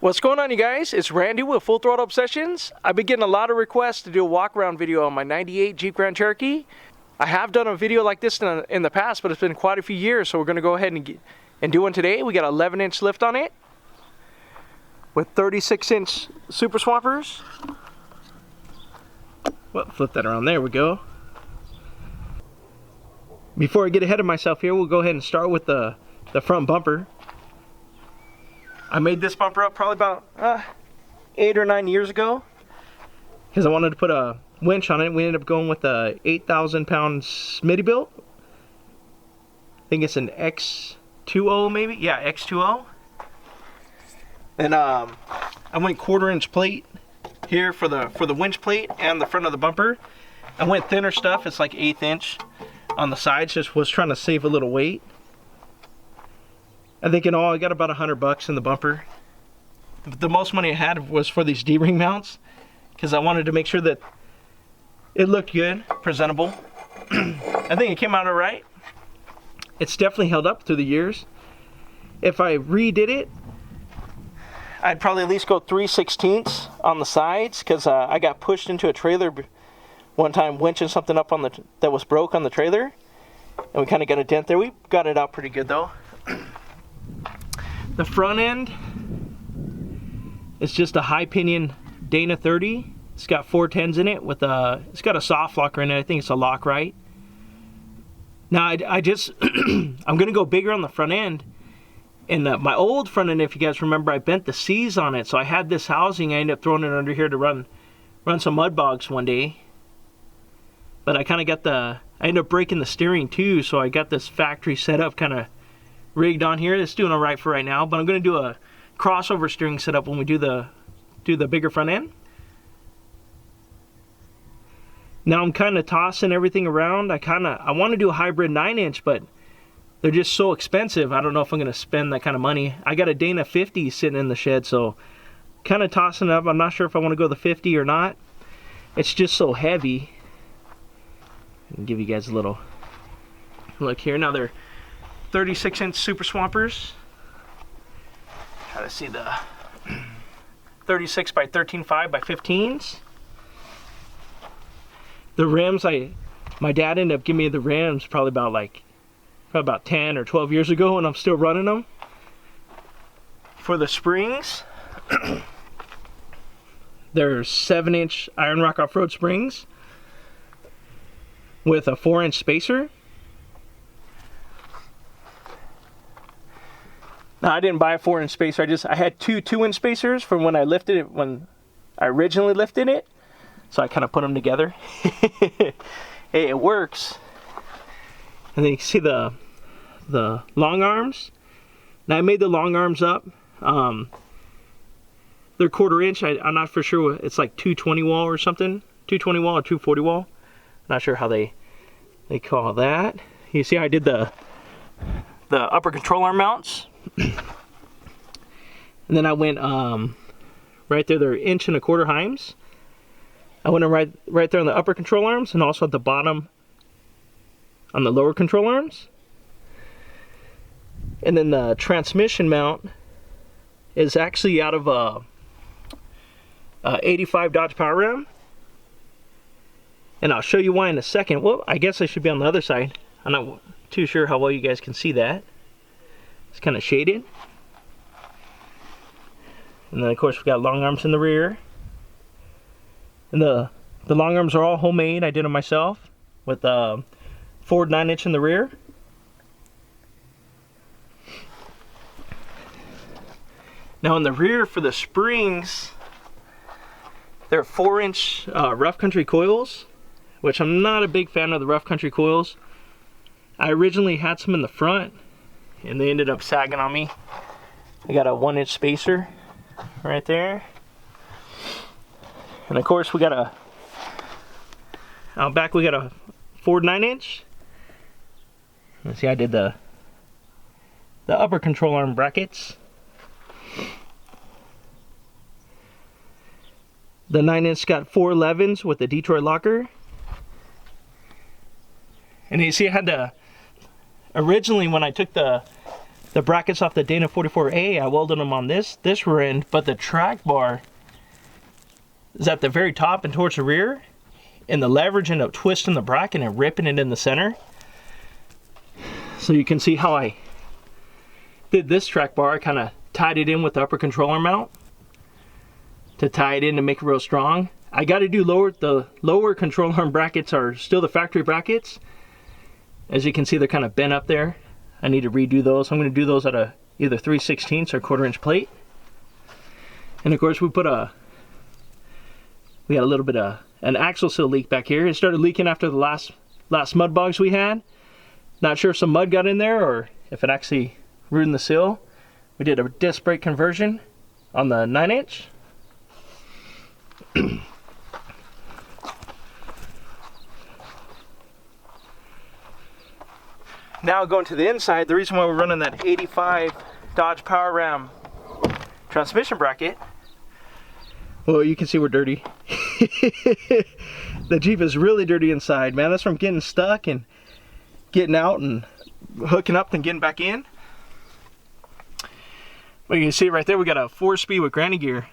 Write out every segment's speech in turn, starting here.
What's going on, you guys? It's Randy with Full Throttle Obsessions. I've been getting a lot of requests to do a walk around video on my 98 Jeep Grand Cherokee. I have done a video like this in the past, but it's been quite a few years, so we're going to go ahead and do one today. We got an 11-inch lift on it with 36-inch super swampers. Well, flip that around. There we go. Before I get ahead of myself here, we'll go ahead and start with the front bumper. I made this bumper up probably about 8 or 9 years ago because I wanted to put a winch on it. We ended up going with a 8,000-pound Smittybilt. I think it's an X2O maybe? Yeah, X2O. And I went 1/4-inch plate here for the winch plate and the front of the bumper. I went thinner stuff. It's like 1/8 inch on the sides. Just was trying to save a little weight. I think in all I got about $100 in the bumper. The most money I had was for these D-ring mounts because I wanted to make sure that it looked good, presentable. I think it came out alright. It's definitely held up through the years. If I redid it, I'd probably at least go 3/16 on the sides because I got pushed into a trailer one time winching something up on that was broke on the trailer, and we kind of got a dent there. We got it out pretty good though. The front end is just a high pinion Dana 30. It's got 410s in it with it's got a soft locker in it. I think it's a Lock-Right. Now I just I'm gonna go bigger on the front end. And my old front end, if you guys remember, I bent the C's on it. So I had this housing. I ended up throwing it under here to run some mud bogs one day. But I kind of got I ended up breaking the steering too. So I got this factory setup kind of rigged on here. It's doing all right for right now, but I'm going to do a crossover steering setup when we do the bigger front end. Now I'm kind of tossing everything around. I want to do a hybrid 9-inch, but they're just so expensive. I don't know if I'm going to spend that kind of money. I got a Dana 50 sitting in the shed, so kind of tossing it up. I'm not sure if I want to go the 50 or not. It's just so heavy. I'll give you guys a little look here. Now they're 36-inch super swampers. Try to see the 36 by 13.5 by 15s. The rims, my dad ended up giving me the rims probably about 10 or 12 years ago, and I'm still running them. For the springs, they're 7-inch Iron Rock off-road springs with a 4-inch spacer. Now I didn't buy a 4-inch spacer. I had two 2-inch spacers from when I lifted it, when I originally lifted it. So I kind of put them together. Hey, it works. And then you can see the long arms. Now I made the long arms up. They're 1/4 inch. I'm not for sure. It's like 220 wall or something. 220 wall or 240 wall. Not sure how they call that. You see, I did the upper control arm mounts. And then I went right there. They're 1.25 inch heims. I went right there on the upper control arms and also at the bottom on the lower control arms. And then the transmission mount is actually out of a 85 Dodge Power Ram. And I'll show you why in a second. Well, I guess I should be on the other side. I'm not too sure how well you guys can see that. It's kind of shaded. And then of course we got long arms in the rear. And the long arms are all homemade. I did them myself with a Ford 9-inch in the rear. Now in the rear for the springs, they're 4-inch rough country coils, which I'm not a big fan of the rough country coils. I originally had some in the front and they ended up sagging on me. I got a 1-inch spacer right there. And of course we got out back we got a Ford 9-inch. Let's see, I did the upper control arm brackets. The 9-inch got 4 11s with the Detroit locker. And you see I had to, originally when I took the the brackets off the Dana 44A. I welded them on this rear end, but the track bar is at the very top and towards the rear, and the leverage ended up twisting the bracket and ripping it in the center. So you can see how I did this track bar. I kind of tied it in with the upper controller mount to tie it in to make it real strong. I got to do the lower control arm brackets are still the factory brackets. As you can see, they're kind of bent up there. I need to redo those. I'm going to do those at a either 3/16 or 1/4 inch plate. And of course we got a little bit of an axle seal leak back here. It started leaking after the last mud bogs we had. Not sure if some mud got in there or if it actually ruined the seal. We did a disc brake conversion on the 9-inch. Now going to the inside, the reason why we're running that 85 Dodge Power Ram transmission bracket, well, you can see we're dirty. The Jeep is really dirty inside, man. That's from getting stuck and getting out and hooking up and getting back in. But you can see right there, we got a 4-speed with granny gear.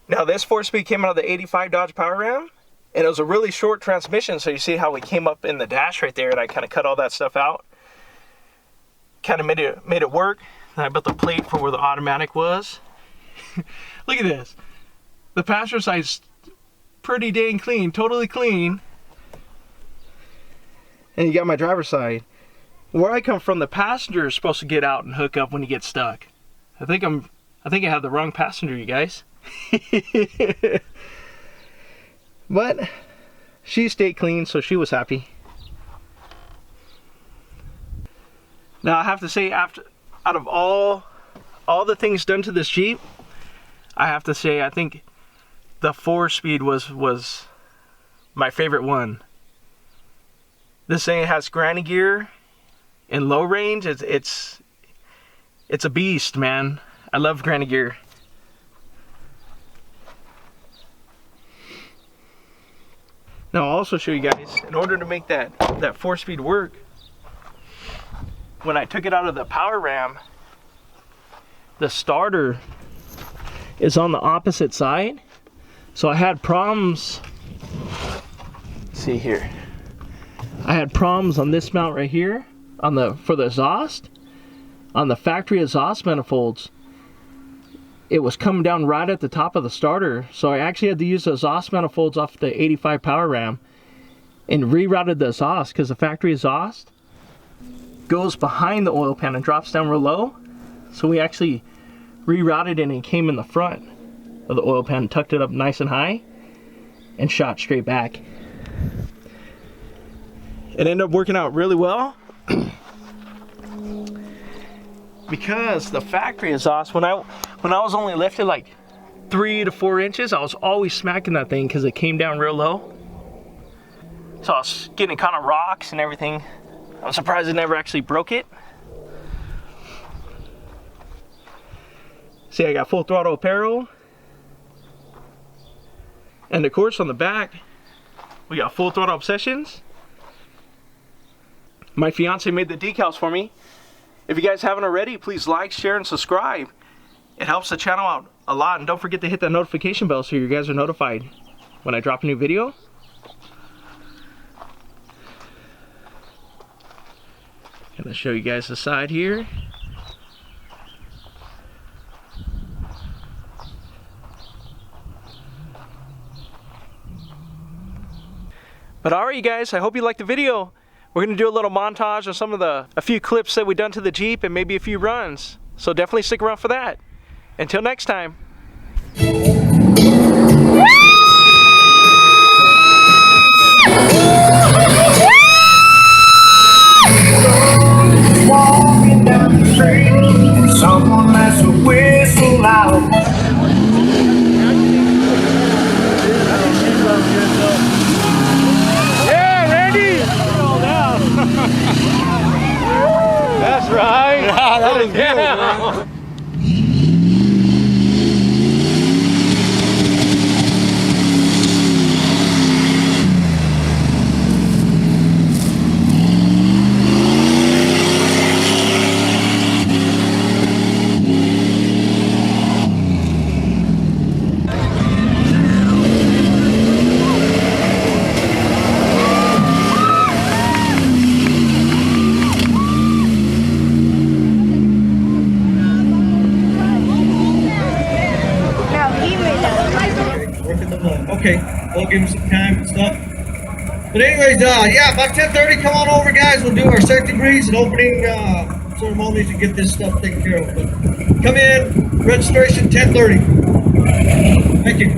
Now this 4-speed came out of the 85 Dodge Power Ram, and it was a really short transmission, so you see how we came up in the dash right there, and I kind of cut all that stuff out. Kind of made it work. And I built the plate for where the automatic was. Look at this. The passenger side's pretty dang clean, totally clean. And you got my driver's side. Where I come from, the passenger is supposed to get out and hook up when you get stuck. I think I have the wrong passenger, you guys. But she stayed clean, so she was happy. Now I have to say, out of all the things done to this Jeep, I have to say I think the 4-speed was my favorite one. This thing has granny gear in low range. It's a beast, man. I love granny gear. Now I'll also show you guys, in order to make that 4-speed work, when I took it out of the Power Ram, the starter is on the opposite side. So I had problems. Let's see here. I had problems on this mount right here for the exhaust. On the factory exhaust manifolds, it was coming down right at the top of the starter. So I actually had to use the exhaust manifolds off the 85 Power Ram and rerouted the exhaust, because the factory exhaust goes behind the oil pan and drops down real low. So we actually rerouted it and it came in the front of the oil pan, tucked it up nice and high, and shot straight back. It ended up working out really well. Because the factory exhaust, when I was only lifted like 3 to 4 inches, I was always smacking that thing because it came down real low. So I was getting kind of rocks and everything. I'm surprised it never actually broke it. See, I got full throttle apparel. And of course on the back, we got full throttle obsessions. My fiance made the decals for me. If you guys haven't already, please like, share, and subscribe. It helps the channel out a lot. And don't forget to hit that notification bell so you guys are notified when I drop a new video. Gonna show you guys the side here. But alright, you guys, I hope you liked the video. We're gonna do a little montage of a few clips that we've done to the Jeep and maybe a few runs. So definitely stick around for that. Until next time. Walking down the street, someone lets a whistle out. Yeah, Randy! That's right. Yeah, that was good, man. Okay, we'll give him some time and stuff. But anyways, yeah, about 10:30, come on over, guys. We'll do our safety grease and opening ceremonies and get this stuff taken care of. But come in, registration 10:30. Thank you.